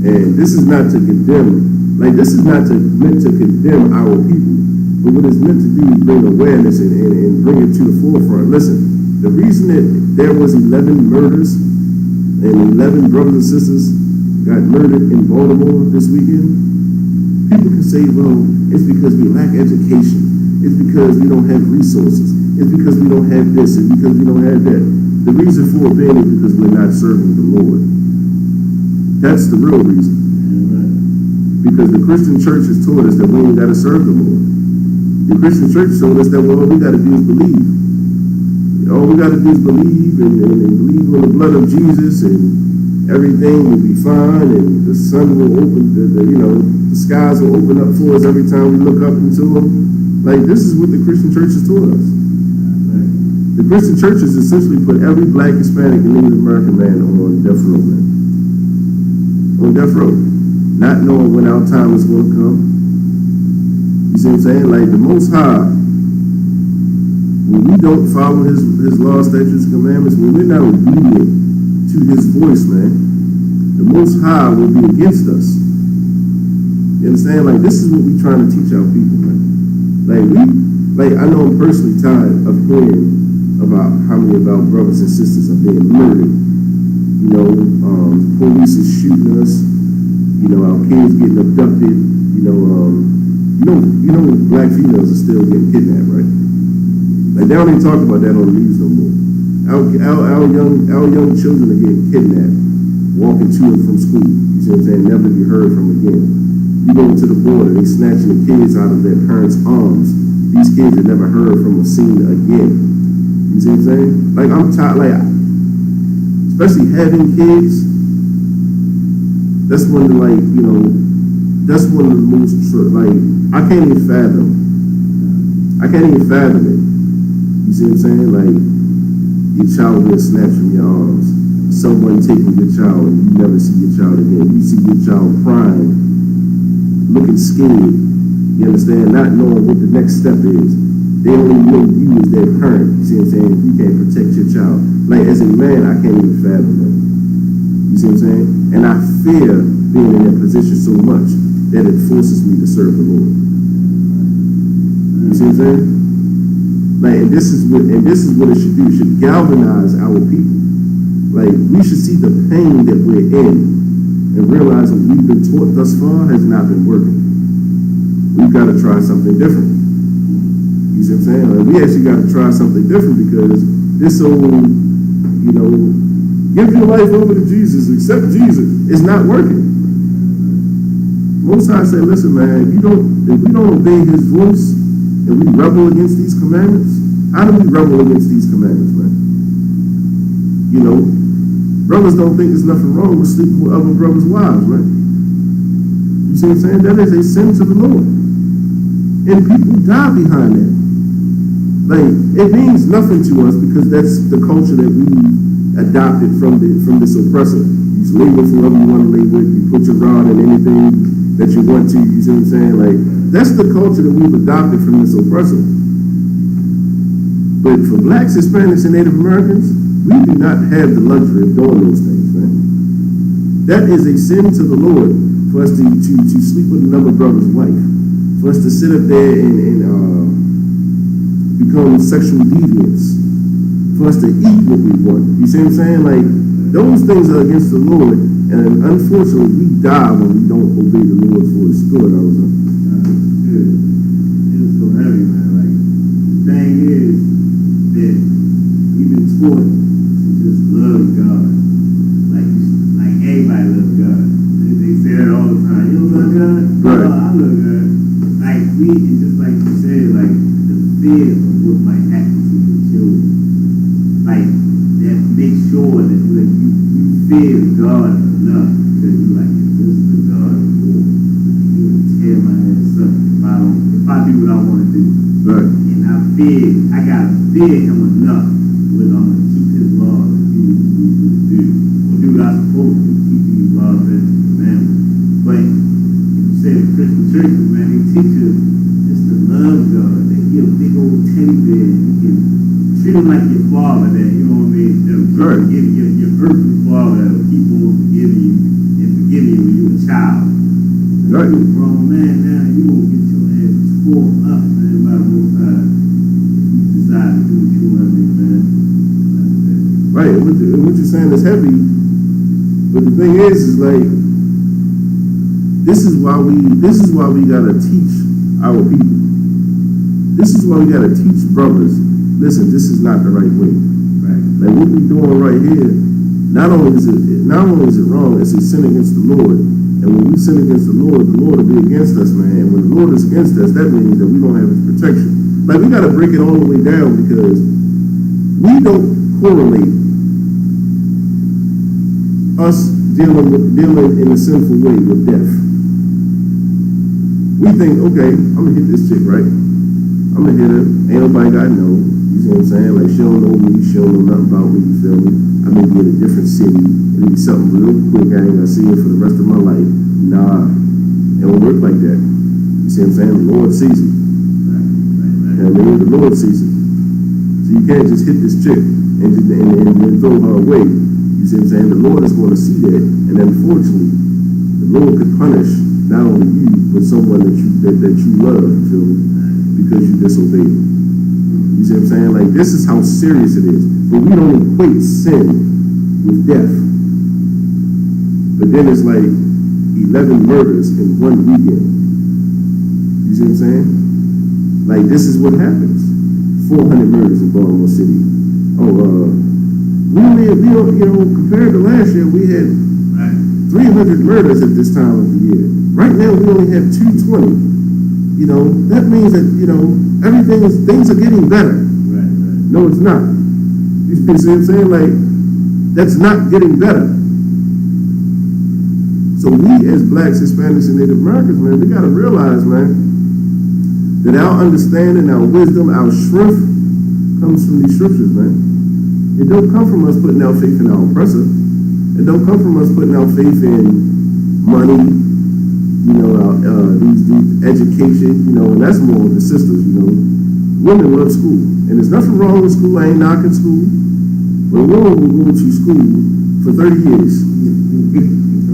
And this is not to condemn. Like this is not meant to condemn our people, but what it's meant to do is bring awareness and bring it to the forefront. Listen, the reason that there was 11 murders and 11 brothers and sisters got murdered in Baltimore this weekend, people can say, well, it's because we lack education. It's because we don't have resources. It's because we don't have this. It's because we don't have that. The reason for it being is because we're not serving the Lord. That's the real reason. Amen. Because the Christian church has taught us that we ain't got to serve the Lord. The Christian church told us that, well, all we got to do is believe. All we got to do is believe and believe in the blood of Jesus, and everything will be fine, and the sun will open, the skies will open up for us every time we look up into them. Like, this is what the Christian church has taught us. The Christian church has essentially put every black, Hispanic, and Native American man on death row, man. On death row. Not knowing when our time is going to come. You see what I'm saying? Like, the Most High, when we don't follow his laws, statutes, and commandments, when we're not obedient to his voice, man, the Most High will be against us. You understand? Like, this is what we're trying to teach our people, man. Like, I know I'm personally tired of hearing about how many of our brothers and sisters are being murdered. You know, police is shooting us. You know, our kids getting abducted. You know, black females are still getting kidnapped, right? Like, they don't even talk about that on the news no more. Our young children are getting kidnapped, walking to and from school. You see what I'm saying? Never to be heard from again. You go to the border, they snatching the kids out of their parents' arms. These kids are never heard from or seen again. You see what I'm saying? Like, I'm tired, like, especially having kids, that's one of the, like, you know, that's one of the most, like, I can't even fathom it. You see what I'm saying? Like, your child being snatched from your arms, someone taking your child, and you never see your child again. You see your child crying, looking scared, you understand, not knowing what the next step is. They only know you as their parent. You see what I'm saying? You can't protect your child. Like, as a man, I can't even fathom that. You see what I'm saying? And I fear being in that position so much that it forces me to serve the Lord. You see what I'm saying? Like, and this is what it should do. It should galvanize our people. Like, we should see the pain that we're in and realize what we've been taught thus far has not been working. We've got to try something different. You see what I'm saying? Like, we actually got to try something different, because this old, you know, give your life over to Jesus, accept Jesus, is not working. Most High said, listen, man, if we don't obey his voice and we rebel against these commandments, how do we rebel against these commandments, man? You know, brothers don't think there's nothing wrong with sleeping with other brothers' wives, right? You see what I'm saying? That is a sin to the Lord. And people die behind that. Like, it means nothing to us, because that's the culture that we adopted from this oppressor. You just label whoever you want to label it. You put your rod in anything that you want to. You see what I'm saying? Like, that's the culture that we've adopted from this oppressor. But for blacks, Hispanics, and Native Americans, we do not have the luxury of doing those things, man. That is a sin to the Lord for us to sleep with another brother's wife, for us to sit up there and become sexual deviants, for us to eat what we want. You see what I'm saying? Like, those things are against the Lord, And unfortunately, we die when we don't obey the Lord for His good. I was Good. It was so heavy, man. Like, the thing is that we've been taught to just love God. Like everybody loves God. They say that all the time. You don't love God? Right. Oh, I love God. Like, and just like you said, like, the fear of what might happen to your children. Like, that make sure that like, you fear God enough because you like, this is the God of war. He will tear my ass up if I do what I want to do. right. And I gotta fear Him enough whether I'm gonna keep His laws and do what He needs me to do, or do what I'm supposed to do, keep these laws and commandments. But you said Christian churches, man, they teach us just to love God. That He a big old teddy bear. You can treat Him like your father. That you know what I mean. Right. Your earthly father that will keep on forgiving you and forgiving you when you were a child. Right. You're a grown man now. You gonna get your ass tore up, man, by the Most High. You decide to do what you want to do, man. Right. And what you're saying is heavy. But the thing is like, this is why we gotta teach our people. This is why we gotta teach brothers. Listen, this is not the right way. Right. Like what we're doing right here, not only is it wrong, it's a sin against the Lord. And when we sin against the Lord will be against us, man. And when the Lord is against us, that means that we don't have His protection. Like we gotta break it all the way down because we don't correlate us dealing in a sinful way with death. We think, okay, I'm gonna hit this chick, right? I'm gonna hit her. Ain't nobody got to know. You see what I'm saying? Like she don't know me, she don't know nothing about me. You feel me? I may be in a different city. It'll be something real quick. I ain't gonna see her for the rest of my life. Nah, it don't work like that. You see what I'm saying? The Lord sees it. Right. And the Lord sees it. So you can't just hit this chick and throw her away. You see what I'm saying? The Lord is going to see that, and unfortunately, the Lord could punish not only you, but someone that you love, you feel me? Because you disobeyed Him. You see what I'm saying? Like, this is how serious it is. But we don't equate sin with death. But then it's like 11 murders in one weekend. You see what I'm saying? Like, this is what happens. 400 murders in Baltimore City. Compared to last year, we had 300 murders at this time of the year. Right now, we only have 220. You know, that means that, you know, things are getting better. Right. No, it's not. You see what I'm saying? Like, that's not getting better. So we as blacks, Hispanics, and Native Americans, man, we got to realize, man, that our understanding, our wisdom, our strength comes from these scriptures, man. It don't come from us putting our faith in our oppressor. It don't come from us putting our faith in money, you know, these education, you know, and that's more of the sisters, you know. Women love school, and there's nothing wrong with school. I ain't knocking school, but a woman will go to school for 30 years.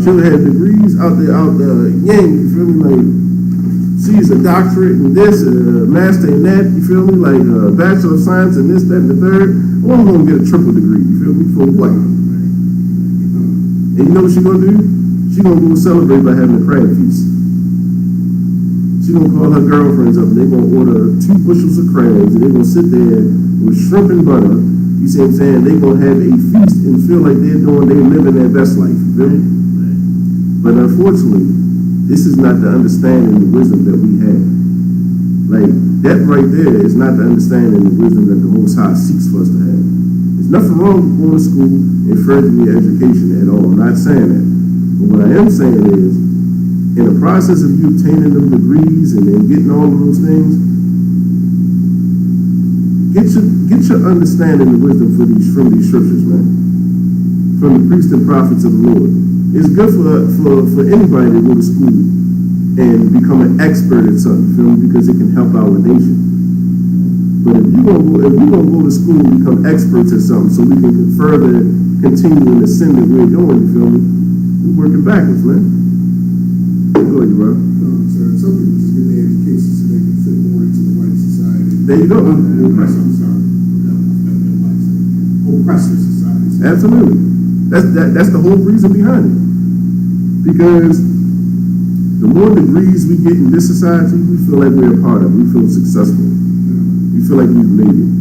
She'll have degrees out the yang, you feel me? Like, she's a doctorate in this, a master in that, you feel me? Like a bachelor of science in this, that, and the third. A woman gonna get a triple degree, you feel me? For what? And you know what she gonna do? She gonna go celebrate by having a crab feast. She gonna call her girlfriends up and they gonna order 2 bushels of crabs and they gonna sit there with shrimp and butter. You see what I'm saying? They gonna have a feast and feel like they're living their best life, you feel me? But unfortunately, this is not the understanding and the wisdom that we have. Like, that right there is not the understanding and the wisdom that the Most High seeks for us to have. There's nothing wrong with going to school and furthering your education at all. I'm not saying that. But what I am saying is, in the process of you obtaining them degrees and getting all of those things, get your understanding and wisdom from these scriptures, man. From the priests and prophets of the Lord. It's good for anybody to go to school and become an expert at something, feel me? Because it can help our nation. But if we gonna go to school and become experts at something so we can further continue in the sin that we're doing, you feel me? We're working backwards, man. Go ahead, bro. Sir, some people just get their education so they can fit more into the white society. There you go. I'm sorry. Oppressor society. Absolutely. That's the whole reason behind it. Because the more degrees we get in this society, we feel like we're a part of it. We feel successful. We feel like we've made it.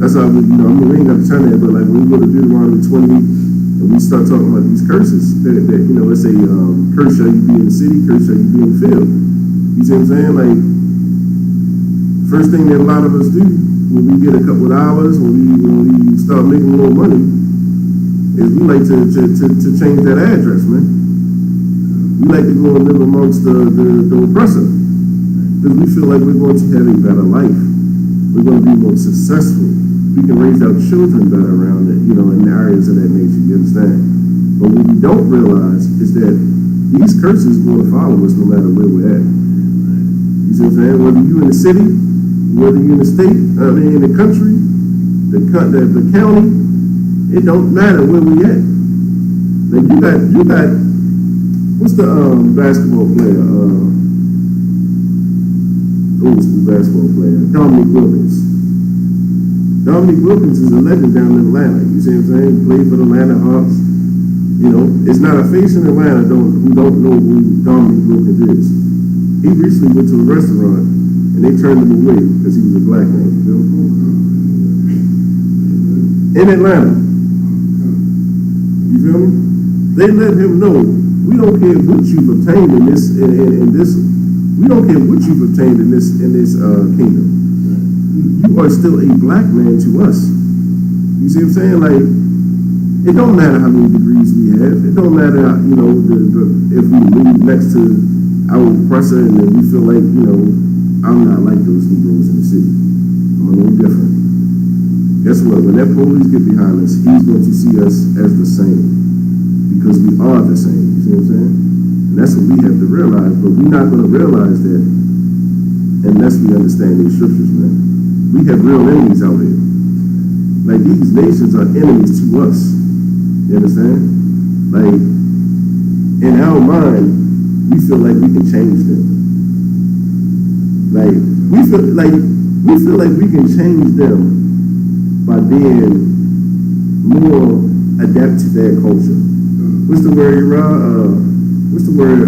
That's how we, we ain't got to turn that, but like when we go to Deuteronomy 20 and we start talking about these curses, that let's say, curse shall you be in the city, curse shall you be in the field. You see what I'm saying? Like, first thing that a lot of us do when we get a couple of hours, when we start making a little money, is we like to change that address, man. We like to go and live amongst the oppressor, because we feel like we're going to have a better life. We're going to be more successful. We can raise our children better around it, in areas of that nature, you understand? But what we don't realize is that these curses are going to follow us no matter where we're at. You see what I'm saying? Whether you're in the city, whether you're in the state, in the country, the county, it don't matter where we at. Like you got, what's the basketball player, old school basketball player, Dominic Wilkins. Dominic Wilkins is a legend down in Atlanta. You see what I'm saying? He played for the Atlanta Hawks. It's not a face in Atlanta who don't know who Dominic Wilkins is. He recently went to a restaurant and they turned him away because he was a black man. In Atlanta. You feel me? They let him know, we don't care what you've obtained in this. We don't care what you've obtained in this kingdom. You are still a black man to us. You see what I'm saying? Like, it don't matter how many degrees we have. It don't matter, if we live next to our oppressor and then we feel like, I'm not like those Negroes in the city. I'm a little different. Guess what? When that police get behind us, he's going to see us as the same. Because we are the same. You see what I'm saying? And that's what we have to realize. But we're not going to realize that unless we understand these scriptures, man. We have real enemies out here. Like, these nations are enemies to us. You understand? Like, in our mind, we feel like we can change them. Like, we feel like we can change them by being more adapt to their culture. What's the word, Ra? What's the word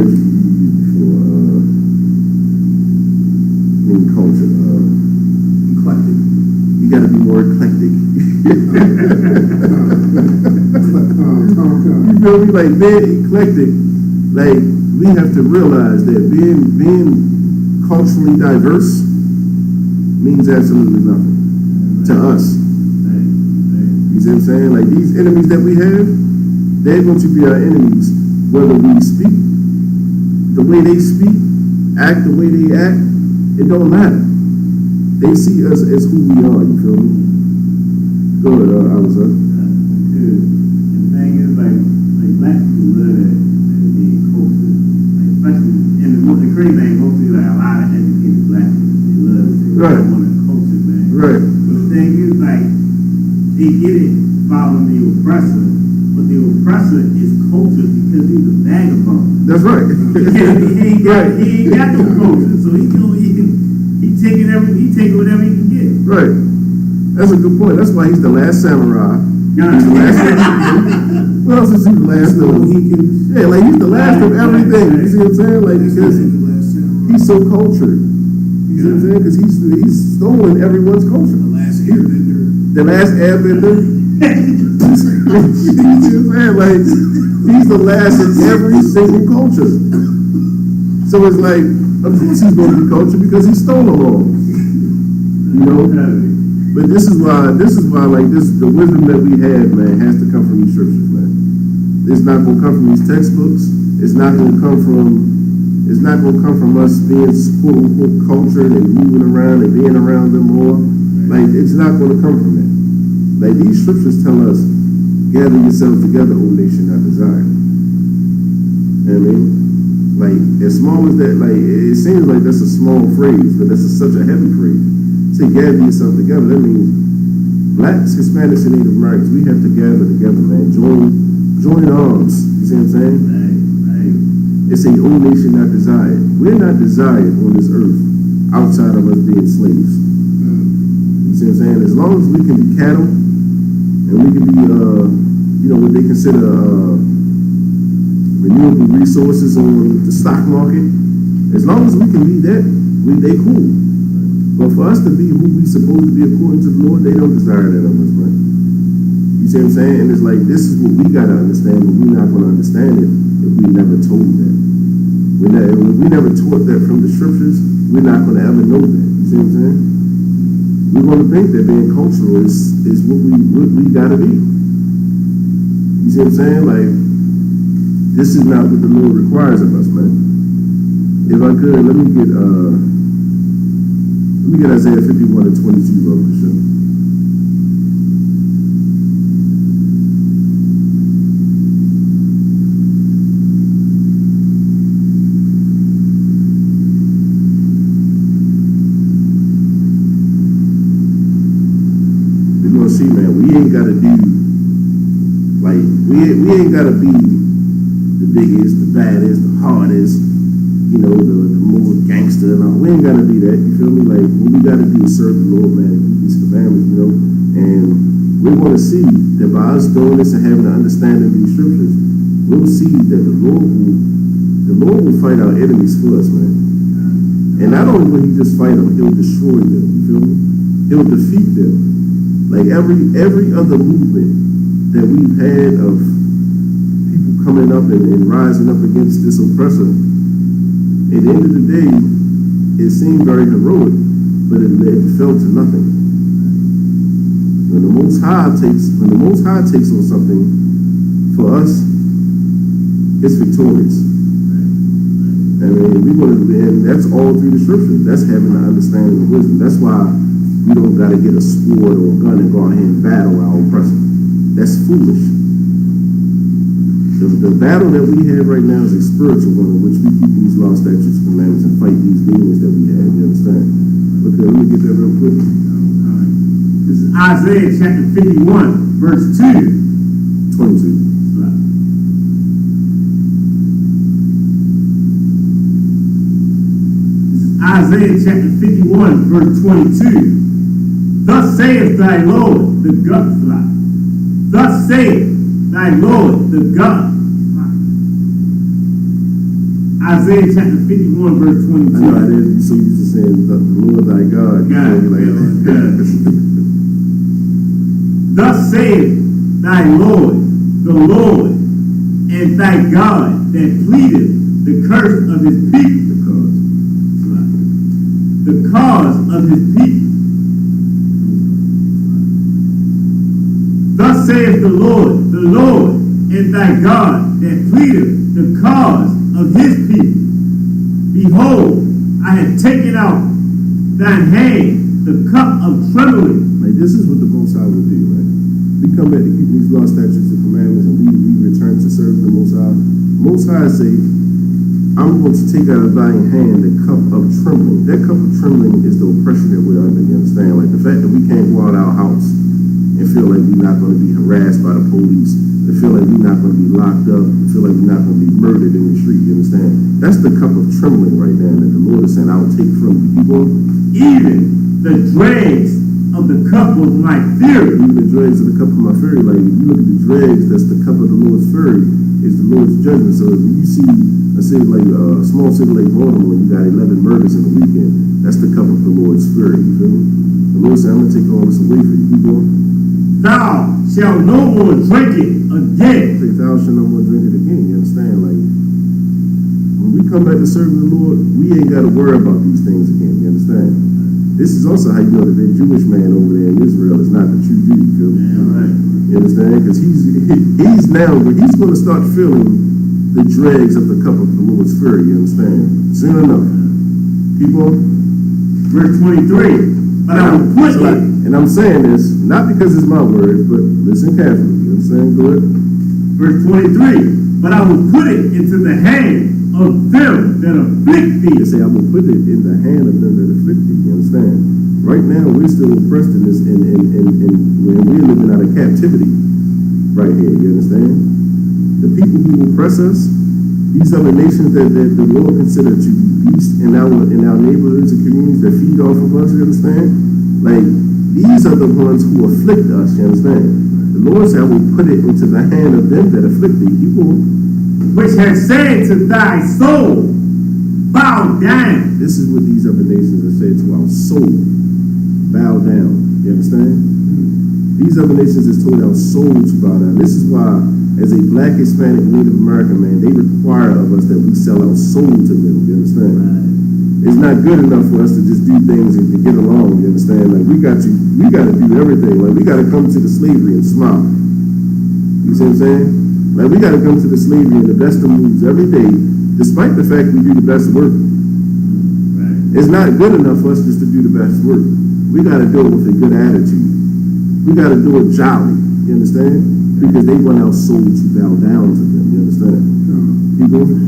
you used before? In culture, eclectic. You got to be more eclectic. You feel me? Like, being eclectic, like, we have to realize that being culturally diverse means absolutely nothing to us. You see what I'm saying? Like, these enemies that we have, they're going to be our enemies whether we speak the way they speak, act the way they act. It don't matter. They see us as who we are, you feel me? Go ahead, Alice. The thing is, like black people love that being culture. Like, especially, and the crazy thing, mostly like a lot of educated black people, they love it. They want a culture, man. Right. But the thing is, like, they get it following the oppressor, but the oppressor is culture because he's a vagabond. That's right. He ain't got no culture, so he taking whatever he can get. Right. That's a good point. That's why he's the last samurai. He's the last what else is he the last of? Like, he's the last of everything. You see what I'm saying? Like, because he's so cultured. You see what I'm saying? Because he's stolen everyone's culture. The last airbender. You see what I'm saying? Like, he's the last of every single culture. So it's like, of course he's going to be cultured because he stole them all. But this is why like the wisdom that we have, man, has to come from these scriptures, man. It's not gonna come from these textbooks. It's not gonna come from us being quote unquote cultured and moving around and being around them more. Like, it's not gonna come from that. Like, these scriptures tell us, gather yourselves together, O nation not desired. You know what I mean? Like, as small as that, like, it seems like that's a small phrase, but that's such a heavy phrase. Say gather yourself together, that means blacks, Hispanics, and Native Americans, we have to gather together, man. Join arms. You see what I'm saying? Right. It's a old nation not desired. We're not desired on this earth outside of us being slaves. You see what I'm saying? As long as we can be cattle and we can be, what they consider renewable resources on the stock market. As long as we can be that, they cool. But for us to be who we supposed to be according to the Lord, they don't desire that of us, man. You see what I'm saying? And it's like, this is what we gotta understand, but we're not gonna understand it if we never told that. If we never taught that from the scriptures, we're not gonna ever know that. You see what I'm saying? We're gonna think that being cultural is what we gotta be. You see what I'm saying? Like, this is not what the Lord requires of us, man. If I could, let me get Isaiah 51 and 22, bro, for sure. We're gonna see, man, we ain't gotta do, like, we ain't gotta be the biggest, the baddest, the hardest, you know, the more gangster and all. We ain't gotta be that, you feel me? Like, what we gotta do is serve the Lord, man, and keep these commandments, you know. And we're gonna see that by us doing this and having an understanding of these scriptures, we'll see that the Lord will fight our enemies for us, man. And not only will he just fight them, he'll destroy them, you feel me? He'll defeat them. Like every other movement that we've had of people coming up and rising up against this oppressor, at the end of the day, it seemed very heroic, but it fell to nothing. When the Most High takes on something, for us, it's victorious. I mean, and that's all through the scriptures. That's having the understanding of wisdom. That's why we don't got to get a sword or a gun and go out here and battle our oppressor. That's foolish. The battle that we have right now is a spiritual one in which we keep these law, statutes, commandments, and fight these demons that we have. You understand? Okay, let me get that real quick. This is Isaiah chapter 51, verse 2. 22. Isaiah chapter 51, verse 22. Thus saith thy Lord, the God. Thus saith thy Lord, the God. Isaiah chapter 51, verse 22. I know it is. You so used to saying, the Lord thy God. Thus saith thy Lord, the Lord, and thy God, that pleadeth the curse of his people. The cause of his people. Thus saith the Lord, and thy God, that pleadeth the cause of his people. Behold, I have taken out thine hand the cup of trembling. Like, this is what the Most High will do, right? We come back to keep these law, statutes, and commandments, and we return to serve the Most High. Most High say, I'm going to take out of thine hand the cup of trembling. That cup of trembling is the oppression that we're under, you understand? Like the fact that we can't go out our house and feel like we're not going to be harassed by the police, and feel like we're not going to be locked up, and feel like we're not going to be murdered in the street, you understand? That's the cup of trembling right now that the Lord is saying, I'll take from you. Keep going. Even the dregs of the cup of my fury. Even the dregs of the cup of my fury. Like, if you look at the dregs, that's the cup of the Lord's fury, is the Lord's judgment. So if you see a city like a small city like Baltimore, when you got 11 murders in a weekend, that's the cup of the Lord's fury. You feel me? The Lord said, I'm going to take all this away from you. Keep going. Thou shalt no more drink it again. Say, thou shalt no more drink it again. You understand? Like, when we come back to serve the Lord, we ain't got to worry about these things again. You understand? This is also how you know that that Jewish man over there in Israel is not the true Jew. You feel me? Yeah, right. You understand? Because he's going to start feeling the dregs of the cup of the Lord's fury, you understand? Soon enough. Keep on. Verse 23. But I will put it. And I'm saying this, not because it's my words, but listen carefully. You understand? Go ahead. Verse 23. But I will put it into the hand of them that afflict thee. They say, I will put it in the hand of them that afflict thee. You understand? Right now, we're still oppressed in this, and we're living out of captivity right here. You understand? The people who oppress us, these other nations that the Lord considered to be beasts in our neighborhoods and communities that feed off of us, you understand? Like, these are the ones who afflict us, you understand? The Lord said, I will put it into the hand of them that afflict thee. People, which has said to thy soul, bow down. This is what these other nations have said to our soul. Bow down. You understand? These other nations has told our soul to bow down. This is why, as a black, Hispanic, Native American man, they require of us that we sell our soul to them. You understand? Right. It's not good enough for us to just do things and to get along. You understand? Like we got to do everything. Like we got to come to the slavery and smile. You see what I'm saying? Like we got to come to the slavery in the best of moods every day, despite the fact we do the best work. Right. It's not good enough for us just to do the best work. We got to do it with a good attitude. We got to do it jolly. You understand? Because they want our soul to bow down to them. You understand? People.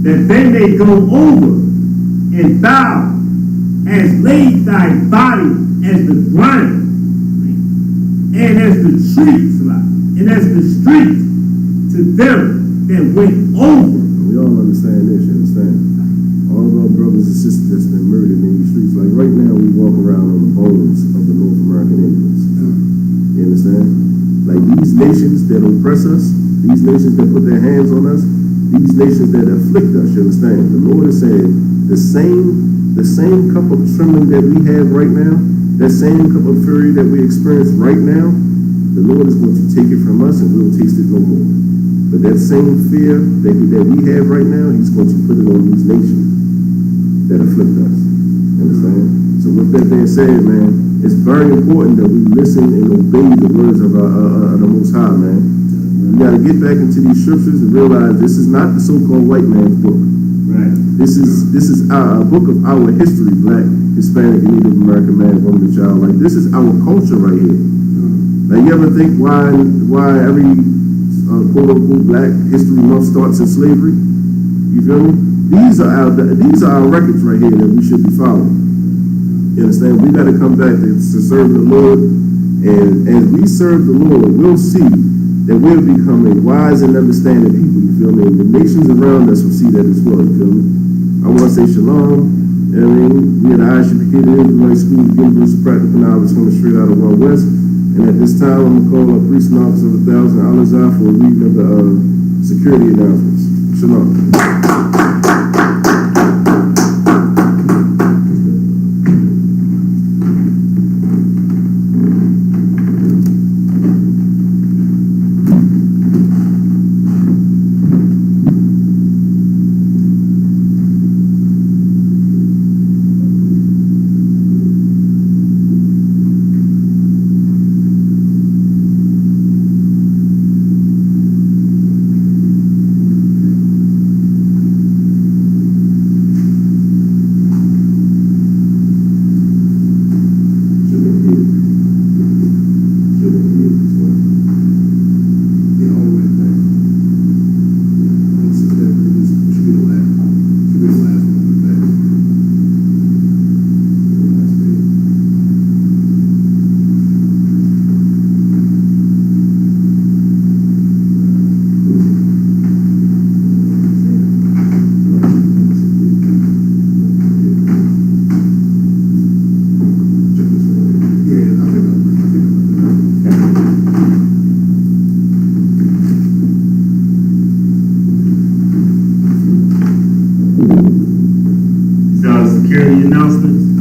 That they may go over, and thou hast laid thy body as the ground, and as the trees, and as the street to them that went over. We all understand this, you understand? All of our brothers and sisters that's been murdered in these streets, like right now we walk around on the bones of the North American Indians. You understand? Like these nations that oppress us, these nations that put their hands on us, these nations that afflict us, you understand? The Lord is saying the same cup of trembling that we have right now, that same cup of fury that we experience right now, the Lord is going to take it from us and we'll taste it no more. But that same fear that we have right now, he's going to put it on these nations that afflict us. You understand? So with that being said, man, it's very important that we listen and obey the words of the Most High, man. We got to get back into these scriptures and realize this is not the so-called white man's book. Right. This is a book of our history, black, Hispanic, and Native American man, woman, and child. Like this is our culture right here. Now you ever think why every quote unquote Black History Month starts in slavery? You feel me? These are our records right here that we should be following. You understand? We got to come back to serve the Lord, and as we serve the Lord, we'll see that we're becoming wise and understanding people, you feel me? And the nations around us will see that as well, you feel me? I want to say shalom. You know what I mean? We at the ISUPK, the Israelite School of Bmore Spriture, coming straight out of One West. And at this time, I'm going to call up Priest and Officer of 1,000 Al-Azhar for a reading of the security announcements. Shalom.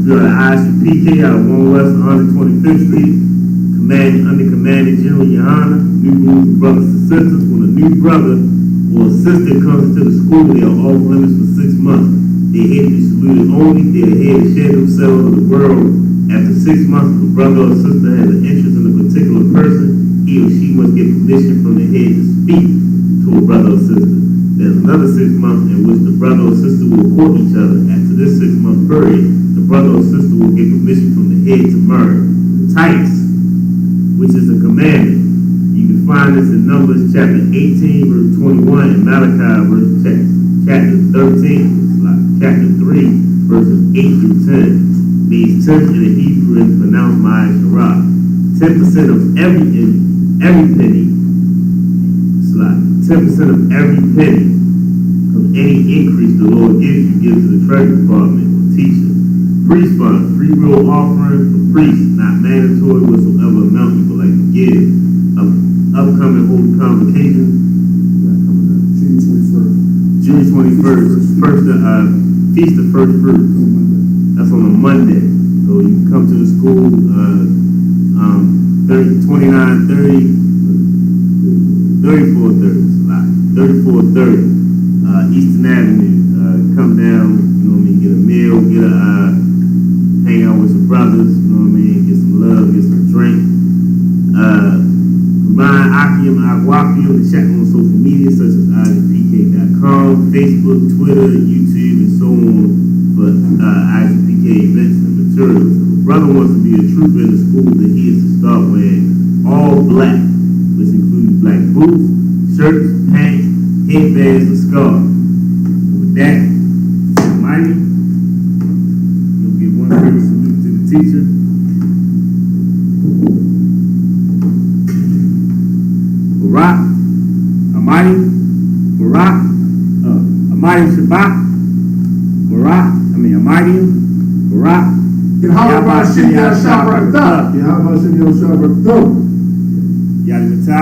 ISUPK out of 1 West 125th Street, under Commanding General Yohana. New rules for brothers and sisters. When a new brother or sister comes into the school, they are off limits for 6 months. They are to be saluted only. They are here to share themselves with the world. After 6 months, if a brother or sister has an interest in a particular person, he or she must get permission from the head to speak to a brother or sister. There's another 6 months in which the brother or sister will court each other. After this 6-month period, the brother or sister will get permission from the head to marry. Titus, which is a commandment. You can find this in Numbers chapter 18, verse 21, and Malachi chapter 13, chapter 3, verses 8 through 10. These terms in the Hebrew is pronounced Ma'ai Shara. 10% of every penny, 10% of every penny of any increase the Lord gives you, gives to the treasury department or teacher. Priest fund, free will offering for priests, not mandatory whatsoever amount you would like to give. Upcoming holy convocations, Feast of First Fruits. That's on a Monday. So you can come to the school, 3430 Eastern Avenue. Come down, you know what I mean, get a meal, hang out with some brothers, you know what I mean, get some love, get some drink. Combine Akium, Agwapium, and check on social media such as ISUPK.com, Facebook, Twitter, YouTube, and so on for ISUPK events and materials. If a brother wants to be a trooper in the school, then he is to start wearing all black, which includes black boots, shirts, pants, headbands, and scarves. With that, Almighty, you'll give one big salute to the teacher. Barak, Almighty, Barak, Almighty Shabbat, Barak, Almighty, Barak, Yahweh Shem Yahshua Barakatah. Yahweh Shem Yahshua Barakatah. Yadimata.